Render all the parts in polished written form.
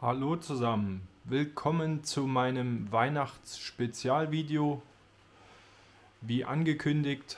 Hallo zusammen, willkommen zu meinem Weihnachtsspezialvideo. Wie angekündigt,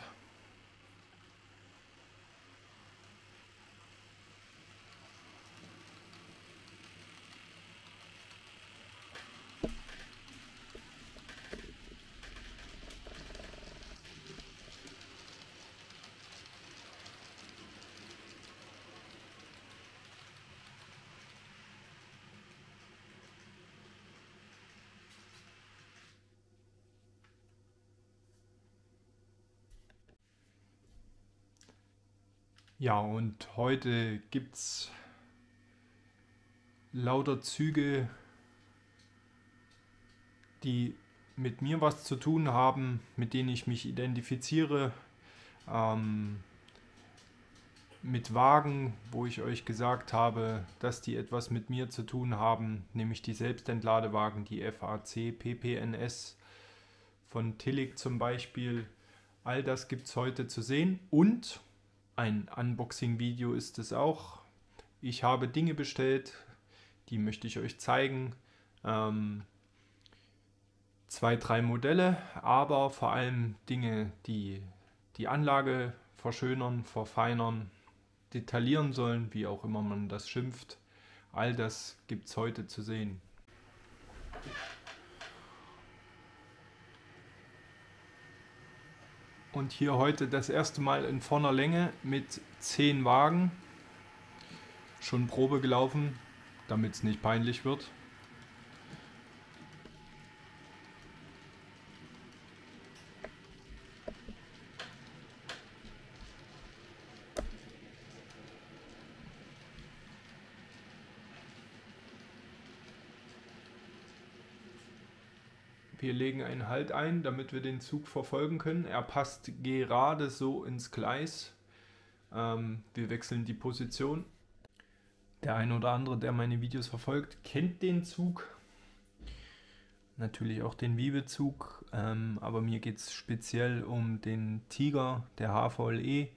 ja, und heute gibt's lauter Züge, die mit mir was zu tun haben, mit denen ich mich identifiziere, mit Wagen, wo ich euch gesagt habe, dass die etwas mit mir zu tun haben, nämlich die Selbstentladewagen, die FAC PPNS von Tillich zum Beispiel. All das gibt es heute zu sehen und ein Unboxing-Video ist es auch. Ich habe Dinge bestellt, die möchte ich euch zeigen. 2, 3 Modelle, aber vor allem Dinge, die die Anlage verschönern, verfeinern, detaillieren sollen, wie auch immer man das schimpft. All das gibt es heute zu sehen. Und hier heute das erste Mal in voller Länge mit 10 Wagen. Schon Probe gelaufen, damit es nicht peinlich wird. Wir legen einen Halt ein, damit wir den Zug verfolgen können. Er passt gerade so ins Gleis. Wir wechseln die Position. Der eine oder andere, der meine Videos verfolgt, kennt den Zug. Natürlich auch den Wiebe-Zug, aber mir geht es speziell um den Tiger, der HVLE.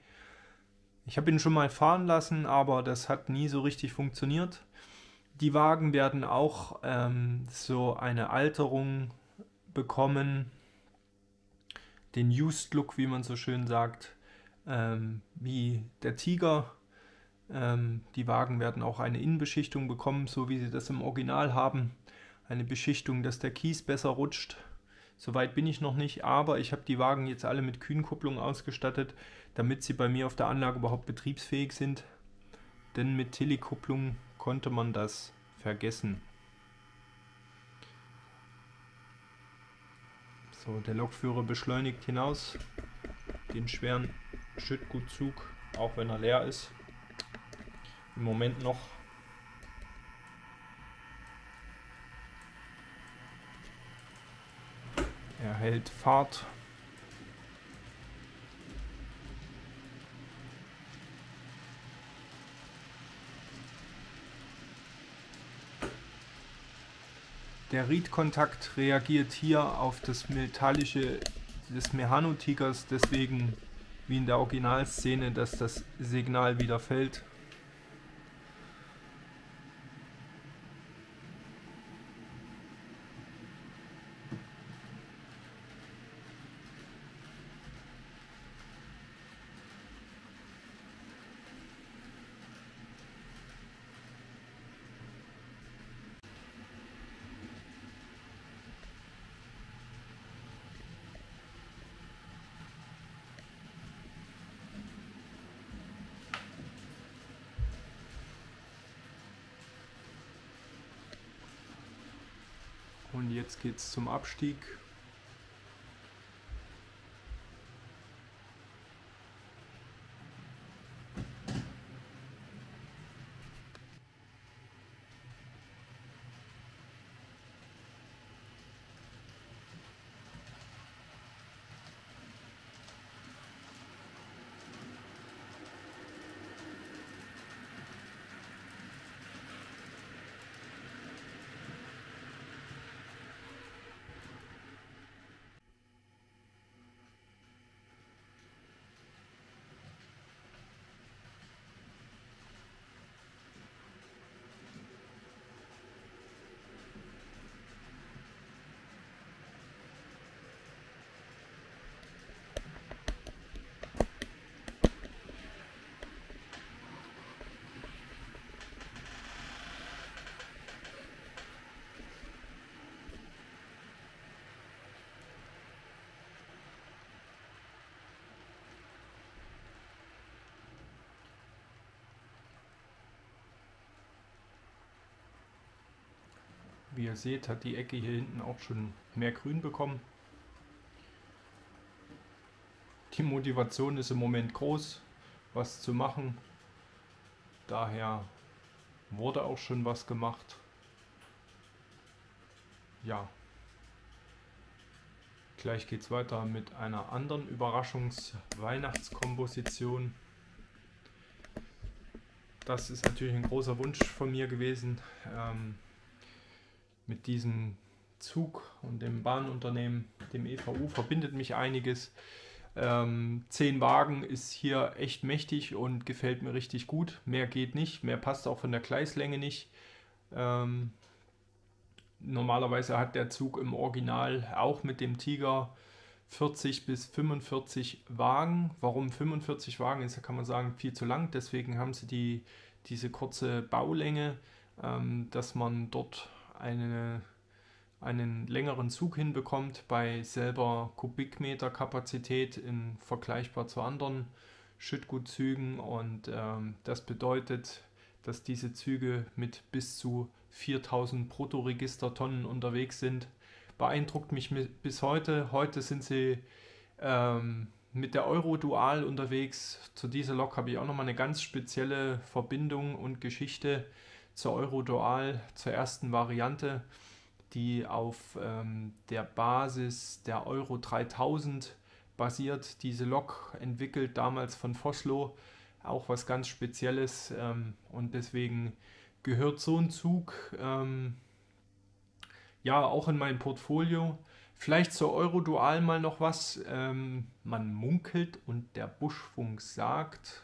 Ich habe ihn schon mal fahren lassen, aber das hat nie so richtig funktioniert. Die Wagen werden auch so eine Alterung bekommen, den Used Look, wie man so schön sagt, wie der Tiger. Die Wagen werden auch eine Innenbeschichtung bekommen, so wie sie das im Original haben. Eine Beschichtung, dass der Kies besser rutscht. Soweit bin ich noch nicht, aber ich habe die Wagen jetzt alle mit Kühnkupplung ausgestattet, damit sie bei mir auf der Anlage überhaupt betriebsfähig sind. Denn mit Tillich-Kupplung konnte man das vergessen. So, der Lokführer beschleunigt hinaus den schweren Schüttgutzug, auch wenn er leer ist. Im Moment noch. Er hält Fahrt. Der Riedkontakt reagiert hier auf das Metallische des Mechanotigers, deswegen wie in der Originalszene, dass das Signal wieder fällt. Und jetzt geht es zum Abstieg. Wie ihr seht, hat die Ecke hier hinten auch schon mehr Grün bekommen. Die Motivation ist im Moment groß, was zu machen. Daher wurde auch schon was gemacht. Ja, gleich geht es weiter mit einer anderen Überraschungs-Weihnachtskomposition. Das ist natürlich ein großer Wunsch von mir gewesen. Mit diesem Zug und dem Bahnunternehmen, dem EVU, verbindet mich einiges. 10 Wagen ist hier echt mächtig und gefällt mir richtig gut. Mehr geht nicht, mehr passt auch von der Gleislänge nicht. Normalerweise hat der Zug im Original auch mit dem Tiger 40 bis 45 Wagen. Warum 45 Wagen ist, kann man sagen, viel zu lang. Deswegen haben sie diese kurze Baulänge, dass man dort einen längeren Zug hinbekommt bei selber Kubikmeter Kapazität vergleichbar zu anderen Schüttgutzügen. Und das bedeutet, dass diese Züge mit bis zu 4000 Bruttoregistertonnen unterwegs sind. Beeindruckt mich bis heute. Heute sind sie mit der Eurodual unterwegs. Zu dieser Lok habe ich auch nochmal eine ganz spezielle Verbindung und Geschichte zur Eurodual, zur ersten Variante, die auf der Basis der Euro 3000 basiert. Diese Lok entwickelt damals von Vossloh, auch was ganz Spezielles, und deswegen gehört so ein Zug ja auch in mein Portfolio. Vielleicht zur Eurodual mal noch was. Man munkelt und der Buschfunk sagt,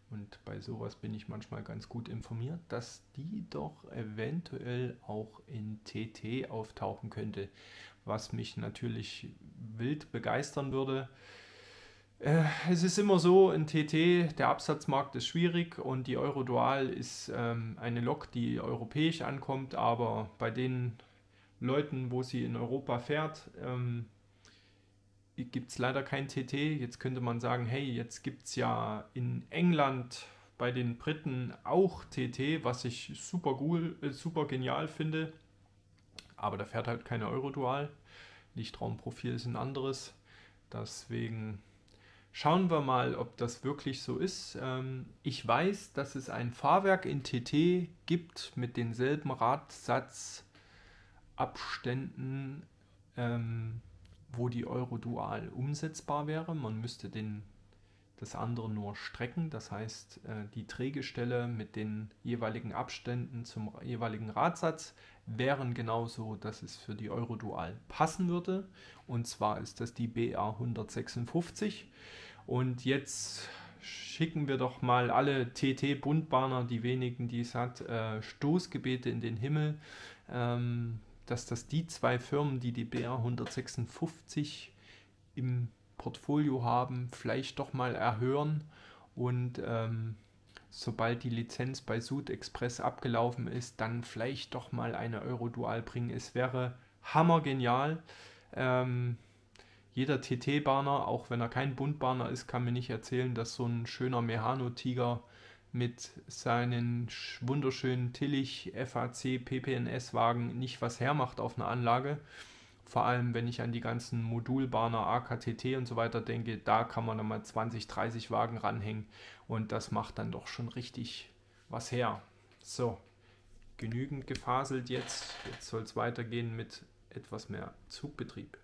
und bei sowas bin ich manchmal ganz gut informiert, dass die doch eventuell auch in TT auftauchen könnte, was mich natürlich wild begeistern würde. Es ist immer so, in TT, der Absatzmarkt ist schwierig und die Eurodual ist eine Lok, die europäisch ankommt, aber bei den Leuten, wo sie in Europa fährt, gibt es leider kein TT. Jetzt könnte man sagen, hey, jetzt gibt es ja in England bei den Briten auch TT, was ich super cool, super genial finde, aber da fährt halt keine Eurodual. Lichtraumprofil ist ein anderes, deswegen schauen wir mal, ob das wirklich so ist. Ich weiß, dass es ein Fahrwerk in TT gibt mit denselben Radsatzabständen, wo die Eurodual umsetzbar wäre. Man müsste das andere nur strecken, das heißt die Drehgestelle mit den jeweiligen Abständen zum jeweiligen Radsatz wären genauso, dass es für die Eurodual passen würde. Und zwar ist das die BR 156. Und jetzt schicken wir doch mal alle TT-Buntbahner, die wenigen, die es hat, Stoßgebete in den Himmel, dass das die zwei Firmen, die die BR 156 im Portfolio haben, vielleicht doch mal erhören und sobald die Lizenz bei SudExpress abgelaufen ist, dann vielleicht doch mal eine Eurodual bringen. Es wäre hammergenial. Jeder TT-Bahner, auch wenn er kein Buntbahner ist, kann mir nicht erzählen, dass so ein schöner Mehano-Tiger mit seinen wunderschönen Tillich FAC PPNS-Wagen nicht was hermacht auf einer Anlage. Vor allem, wenn ich an die ganzen Modulbahner AKTT und so weiter denke, da kann man dann mal 20, 30 Wagen ranhängen und das macht dann doch schon richtig was her. So, genügend gefaselt jetzt. Jetzt soll es weitergehen mit etwas mehr Zugbetrieb.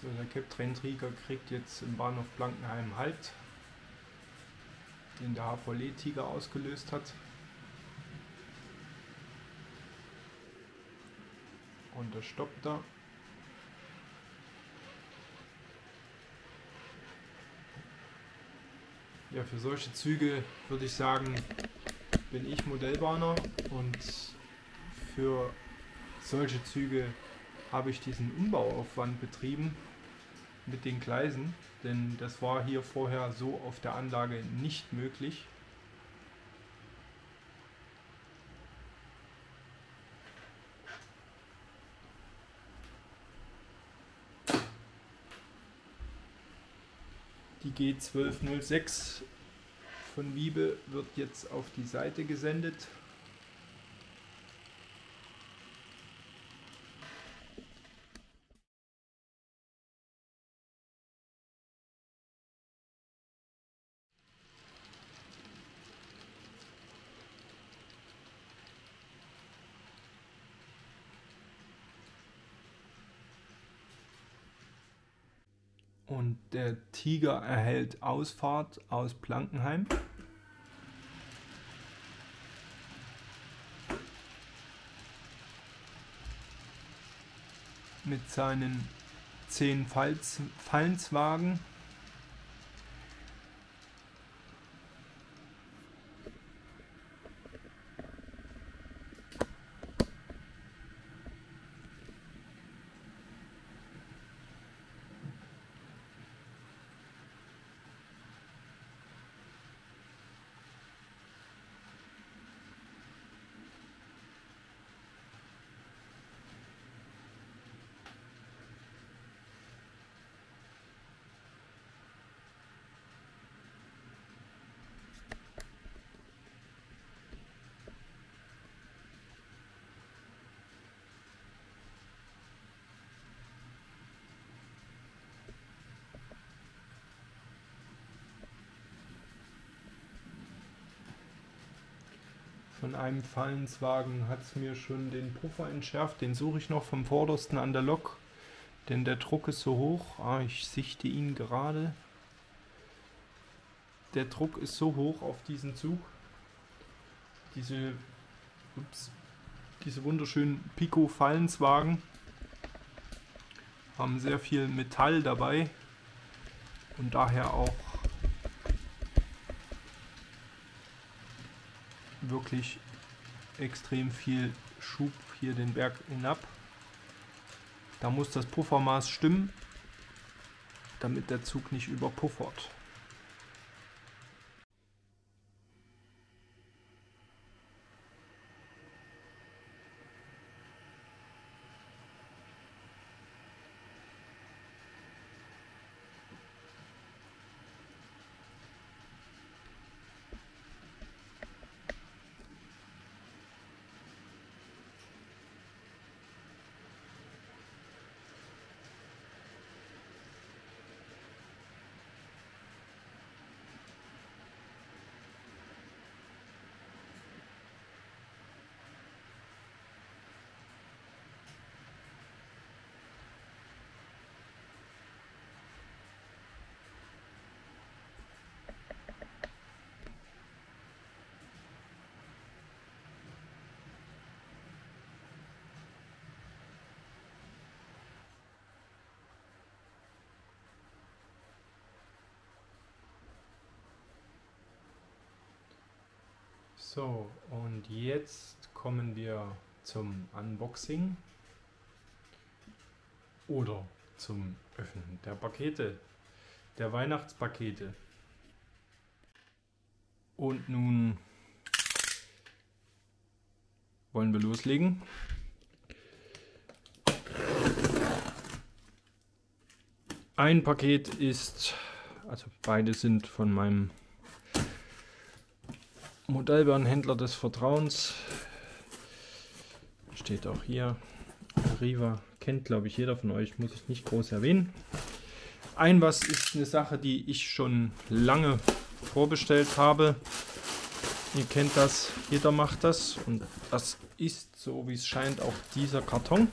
So, der Keptrain-Trigger kriegt jetzt im Bahnhof Blankenheim Halt, den der HVL-Tiger ausgelöst hat. Und er stoppt da. Ja, für solche Züge würde ich sagen, bin ich Modellbahner, und für solche Züge habe ich diesen Umbauaufwand betrieben mit den Gleisen, denn das war hier vorher so auf der Anlage nicht möglich. Die G1206 von Wiebe wird jetzt auf die Seite gesendet. Und der Tiger erhält Ausfahrt aus Blankenheim. Mit seinen 10 Fallenswagen. Von einem Fallenswagen hat es mir schon den Puffer entschärft. Den suche ich noch vom vordersten an der Lok, denn der Druck ist so hoch. Ich sichte ihn gerade. Der Druck ist so hoch auf diesen Zug. Diese wunderschönen Pico-Fallenswagen haben sehr viel Metall dabei und daher auch wirklich extrem viel Schub hier den Berg hinab. Da muss das Puffermaß stimmen, damit der Zug nicht überpuffert. So, und jetzt kommen wir zum Unboxing oder zum Öffnen der Pakete, der Weihnachtspakete. Und nun wollen wir loslegen. Ein Paket ist, also beide sind von meinem Modellbahnhändler des Vertrauens. Steht auch hier. Arriva kennt, glaube ich, jeder von euch, muss ich nicht groß erwähnen. Was ist eine Sache, die ich schon lange vorbestellt habe. Ihr kennt das, jeder macht das. Und das ist, so wie es scheint, auch dieser Karton.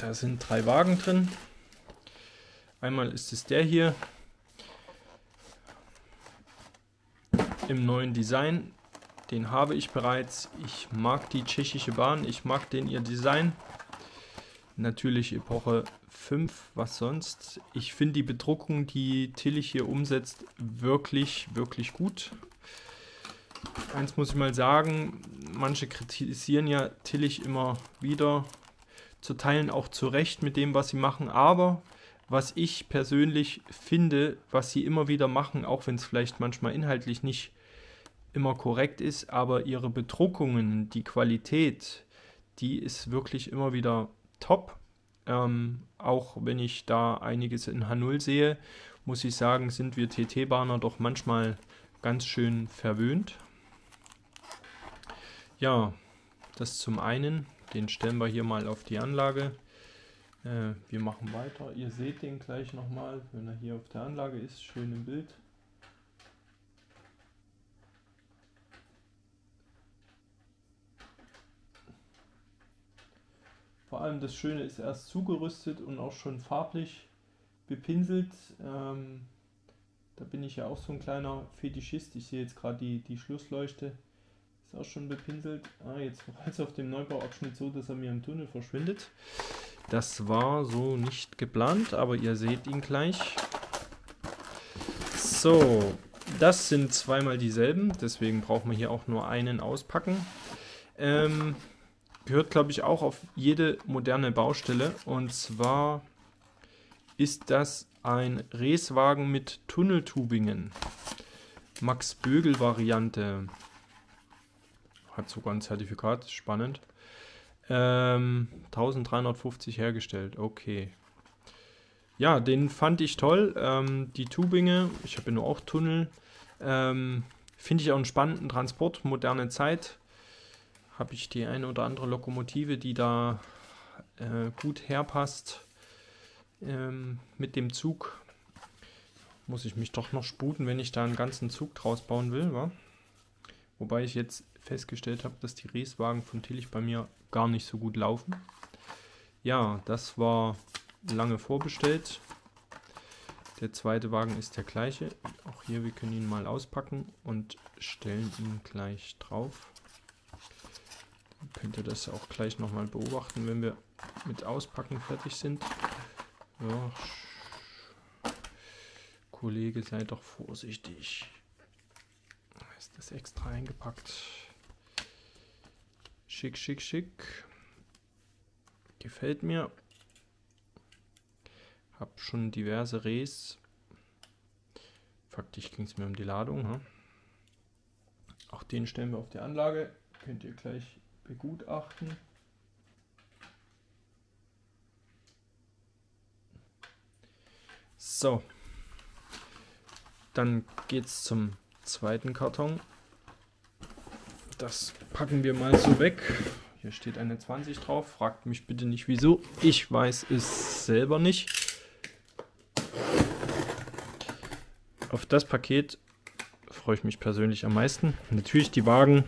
Da sind 3 Wagen drin. Einmal ist es der hier im neuen Design. Den habe ich bereits. Ich mag die tschechische Bahn. Ich mag ihr Design. Natürlich Epoche 5, was sonst. Ich finde die Bedruckung, die Tillich hier umsetzt, wirklich, wirklich gut. Eins muss ich mal sagen, manche kritisieren ja Tillich immer wieder, zu Teilen auch zu Recht mit dem, was sie machen, aber was ich persönlich finde, was sie immer wieder machen, auch wenn es vielleicht manchmal inhaltlich nicht immer korrekt ist, aber ihre Bedruckungen, die Qualität, die ist wirklich immer wieder top. Auch wenn ich da einiges in H0 sehe, muss ich sagen, sind wir TT-Bahner doch manchmal ganz schön verwöhnt. Ja, das zum einen, den stellen wir hier mal auf die Anlage. Wir machen weiter. Ihr seht den gleich nochmal, wenn er hier auf der Anlage ist, schön im Bild. Vor allem das Schöne ist, er ist zugerüstet und auch schon farblich bepinselt. Da bin ich ja auch so ein kleiner Fetischist. Ich sehe jetzt gerade die Schlussleuchte. Ist auch schon bepinselt. Jetzt war es auf dem Neubauabschnitt so, dass er mir im Tunnel verschwindet. Das war so nicht geplant, aber ihr seht ihn gleich. So, das sind zweimal dieselben. Deswegen brauchen wir hier auch nur einen auspacken. Gehört, glaube ich, auch auf jede moderne Baustelle. Und zwar ist das ein Reswagen mit Tunneltubingen. Max Bögel Variante. Hat sogar ein Zertifikat, spannend. 1350 hergestellt, okay. Ja, den fand ich toll. Die Tubinge, ich habe ja nur auch Tunnel. Finde ich auch einen spannenden Transport, moderne Zeit. Habe ich die eine oder andere Lokomotive, die da gut herpasst. Mit dem Zug muss ich mich doch noch sputen, wenn ich da einen ganzen Zug draus bauen will. Wa? Wobei ich jetzt festgestellt habe, dass die Reswagen von Tillich bei mir gar nicht so gut laufen. Ja, das war lange vorbestellt. Der zweite Wagen ist der gleiche. Auch hier, wir können ihn mal auspacken und stellen ihn gleich drauf. Dann könnt ihr das auch gleich nochmal beobachten, wenn wir mit Auspacken fertig sind. Ja, Kollege, sei doch vorsichtig. Ist das extra eingepackt. Schick, schick, schick. Gefällt mir. Hab schon diverse Res. Faktisch ging es mir um die Ladung. Hm? Auch den stellen wir auf die Anlage. Könnt ihr gleich begutachten. So. Dann geht es zum zweiten Karton. Das packen wir mal so weg. Hier steht eine 20 drauf. Fragt mich bitte nicht wieso. Ich weiß es selber nicht. Auf das Paket freue ich mich persönlich am meisten. Natürlich die Wagen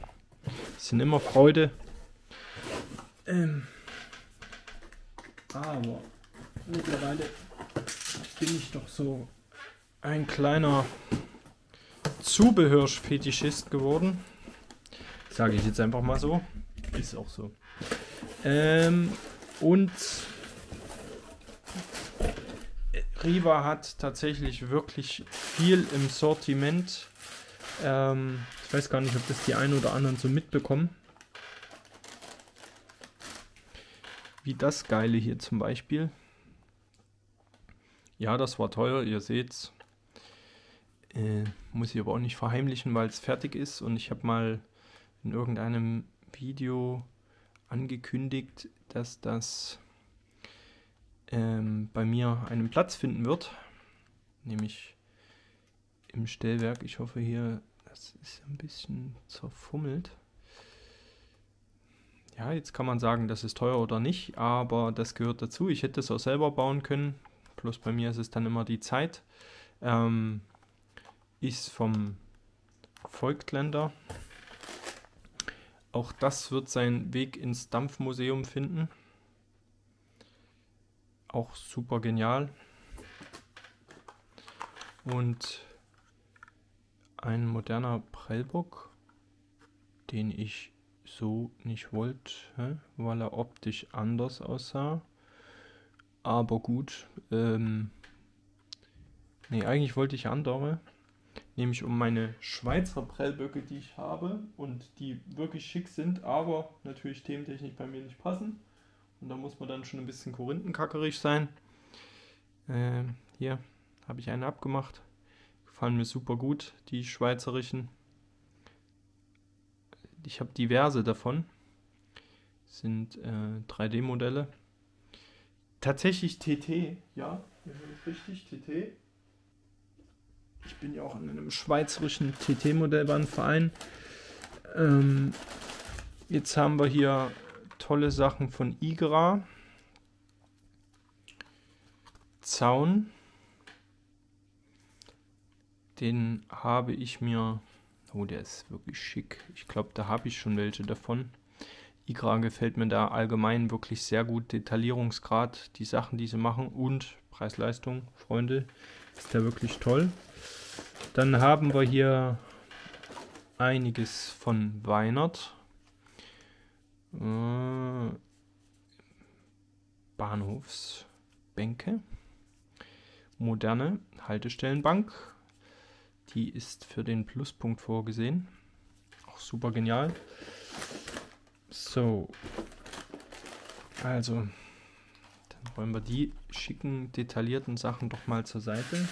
sind immer Freude. Aber mittlerweile bin ich doch so ein kleiner Zubehörfetischist geworden. Sage ich jetzt einfach mal so. Ist auch so. Und Riva hat tatsächlich wirklich viel im Sortiment. Ich weiß gar nicht, ob das die einen oder anderen so mitbekommen. Wie das Geile hier zum Beispiel. Ja, das war teuer, ihr seht's. Muss ich aber auch nicht verheimlichen, weil es fertig ist. Und ich habe mal in irgendeinem Video angekündigt, dass das bei mir einen Platz finden wird. Nämlich im Stellwerk. Ich hoffe hier, das ist ein bisschen zerfummelt. Ja, jetzt kann man sagen, das ist teuer oder nicht, aber das gehört dazu. Ich hätte es auch selber bauen können. Plus bei mir ist es dann immer die Zeit. Ist vom Voigtländer. Auch das wird seinen Weg ins Dampfmuseum finden. auch super genial. Und ein moderner Prellbock, den ich so nicht wollte, weil er optisch anders aussah. Aber gut, nee, eigentlich wollte ich andere, nämlich um meine Schweizer Prellböcke, die ich habe und die wirklich schick sind, aber natürlich thementechnisch bei mir nicht passen. Und da muss man dann schon ein bisschen korinthenkackerig sein. Hier habe ich eine abgemacht. Gefallen mir super gut, die schweizerischen. Ich habe diverse davon. Sind 3D-Modelle. Tatsächlich TT, ja, richtig, TT. Ich bin ja auch in einem schweizerischen TT-Modellbahnverein. Jetzt haben wir hier tolle Sachen von Igra. Zaun. Den habe ich mir... Oh, der ist wirklich schick. Ich glaube, da habe ich schon welche davon. Igra gefällt mir da allgemein wirklich sehr gut. Detaillierungsgrad, die Sachen, die sie machen und Preis-Leistung, Freunde, ist da wirklich toll. Dann haben wir hier einiges von Weinert. Bahnhofsbänke. Moderne Haltestellenbank. Die ist für den Pluspunkt vorgesehen. Auch super genial. So. Also, dann räumen wir die schicken, detaillierten Sachen doch mal zur Seite.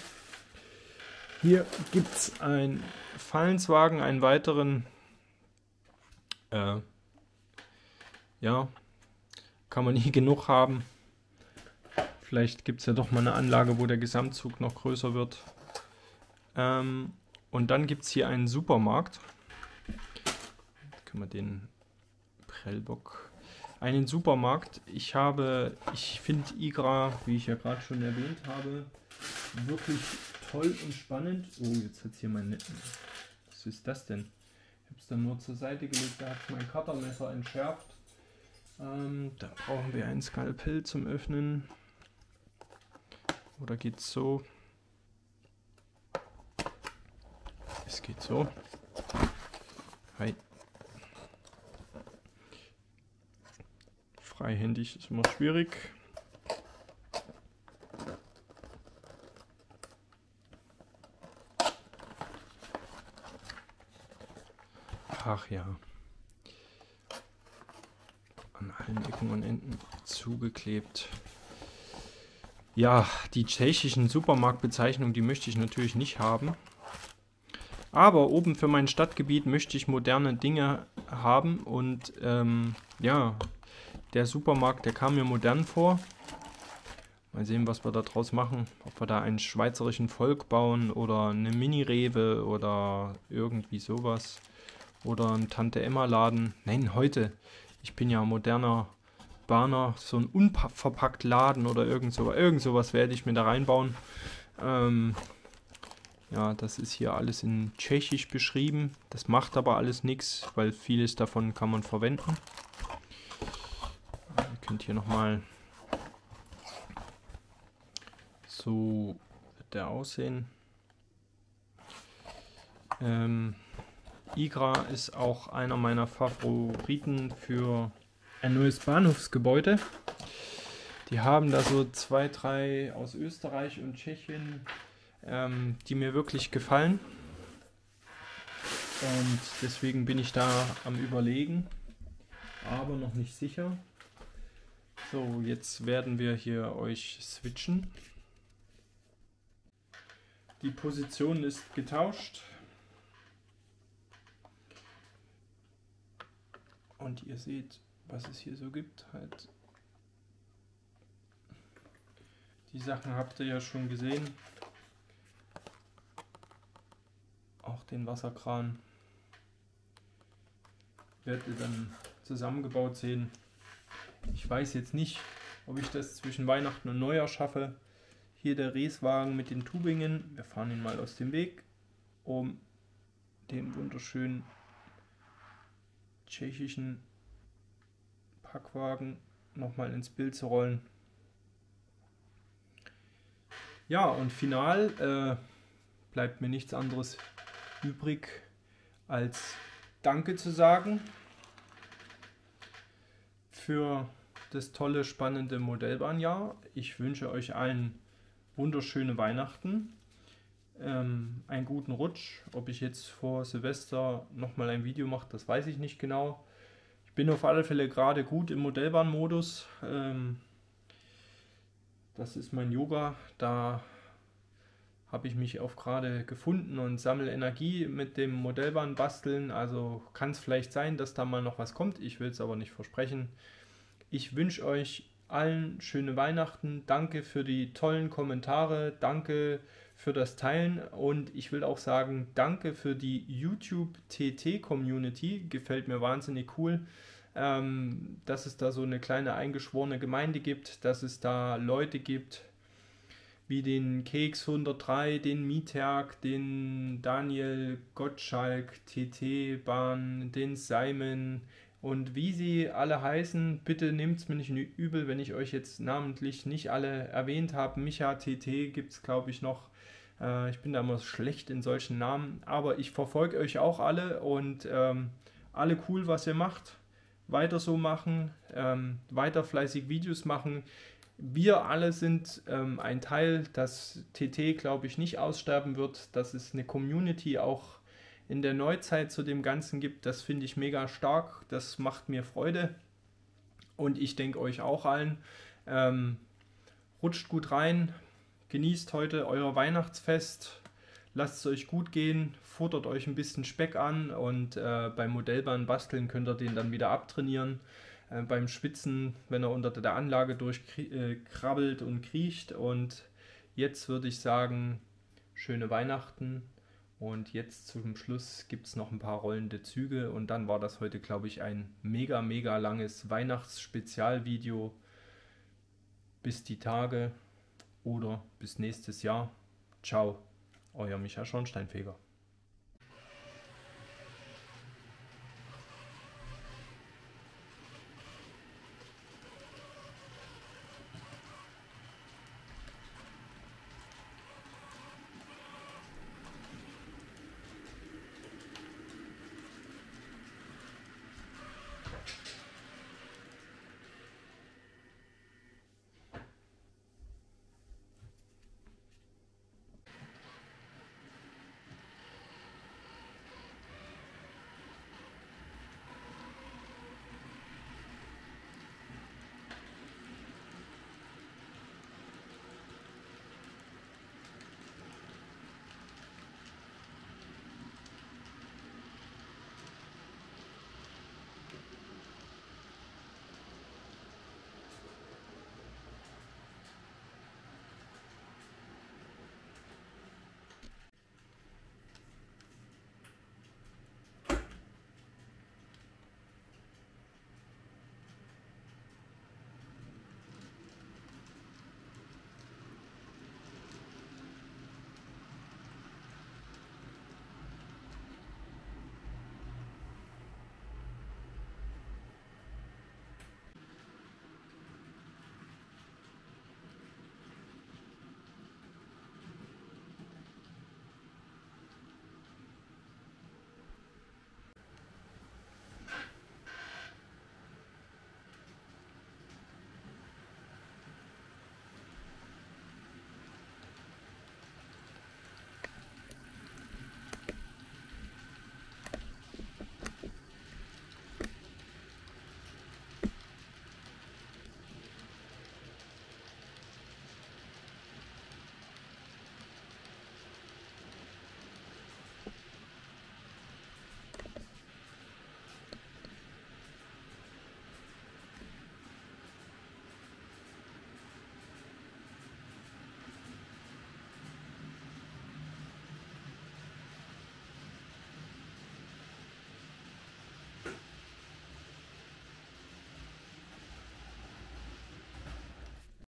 Hier gibt es einen Fallenswagen, einen weiteren. Ja, kann man nie genug haben. Vielleicht gibt es ja doch mal eine Anlage, wo der Gesamtzug noch größer wird. Und dann gibt es hier einen Supermarkt. Können wir den Prellbock. Einen Supermarkt. Ich finde Igra, wie ich ja gerade schon erwähnt habe, wirklich toll und spannend. Oh, jetzt hat es hier mein... Was ist das denn? Ich habe es dann nur zur Seite gelegt, da hat mein Cuttermesser entschärft. Da brauchen wir ein Skalpell zum Öffnen. Oder geht's so? Es geht so. Hi. Freihändig ist immer schwierig. Ach ja. An allen Ecken und Enden zugeklebt. Ja, die tschechischen Supermarktbezeichnungen, die möchte ich natürlich nicht haben. Aber oben für mein Stadtgebiet möchte ich moderne Dinge haben. Und ja, der Supermarkt, der kam mir modern vor. Mal sehen, was wir da draus machen. Ob wir da einen schweizerischen Volk bauen oder eine Mini-Rewe oder irgendwie sowas. Oder einen Tante-Emma-Laden. Nein, heute. Ich bin ja moderner Bahner. So ein unverpackt Laden oder irgend sowas werde ich mir da reinbauen. Ja, das ist hier alles in Tschechisch beschrieben. Das macht aber alles nichts, weil vieles davon kann man verwenden. Ihr könnt hier nochmal... So wird der aussehen. Igra ist auch einer meiner Favoriten für ein neues Bahnhofsgebäude. Die haben da so 2, 3 aus Österreich und Tschechien, die mir wirklich gefallen. Und deswegen bin ich da am Überlegen, aber noch nicht sicher. So, jetzt werden wir hier euch switchen. Die Position ist getauscht. Und ihr seht, was es hier so gibt. Halt. Die Sachen habt ihr ja schon gesehen. Auch den Wasserkran werdet ihr dann zusammengebaut sehen. Ich weiß jetzt nicht, ob ich das zwischen Weihnachten und Neujahr schaffe. Hier der Reeswagen mit den Tubingen. Wir fahren ihn mal aus dem Weg, um den wunderschönen tschechischen Packwagen nochmal ins Bild zu rollen. Ja, und final bleibt mir nichts anderes übrig, als Danke zu sagen für das tolle, spannende Modellbahnjahr. Ich wünsche euch allen wunderschöne Weihnachten, einen guten Rutsch. Ob ich jetzt vor Silvester nochmal ein Video mache, das weiß ich nicht genau. Ich bin auf alle Fälle gerade gut im Modellbahnmodus. Das ist mein Yoga. Da habe ich mich auch gerade gefunden und sammle Energie mit dem Modellbahn basteln. Also kann es vielleicht sein, dass da mal noch was kommt. Ich will es aber nicht versprechen. Ich wünsche euch allen schöne Weihnachten. Danke für die tollen Kommentare. Danke für das Teilen. Und ich will auch sagen, danke für die YouTube-TT-Community. Gefällt mir wahnsinnig cool. Dass es da so eine kleine eingeschworene Gemeinde gibt, dass es da Leute gibt, wie den Keks 103, den Mieterk, den Daniel Gottschalk, TT-Bahn, den Simon und wie sie alle heißen. Bitte nehmt es mir nicht übel, wenn ich euch jetzt namentlich nicht alle erwähnt habe. Micha, TT gibt es, glaube ich, noch. Ich bin da immer schlecht in solchen Namen, aber ich verfolge euch auch alle und alle cool, was ihr macht. Weiter so machen, weiter fleißig Videos machen. Wir alle sind ein Teil, dass TT, glaube ich, nicht aussterben wird, dass es eine Community auch in der Neuzeit zu dem Ganzen gibt. Das finde ich mega stark, das macht mir Freude und ich denke euch auch allen. Rutscht gut rein, genießt heute euer Weihnachtsfest, lasst es euch gut gehen, futtert euch ein bisschen Speck an und beim Modellbahn basteln könnt ihr den dann wieder abtrainieren. Beim Schwitzen, wenn er unter der Anlage durchkrabbelt und kriecht. Und jetzt würde ich sagen, schöne Weihnachten. Und jetzt zum Schluss gibt es noch ein paar rollende Züge. Und dann war das heute, glaube ich, ein mega, mega langes Weihnachtsspezialvideo. Bis die Tage oder bis nächstes Jahr. Ciao, euer Micha Schornsteinfeger.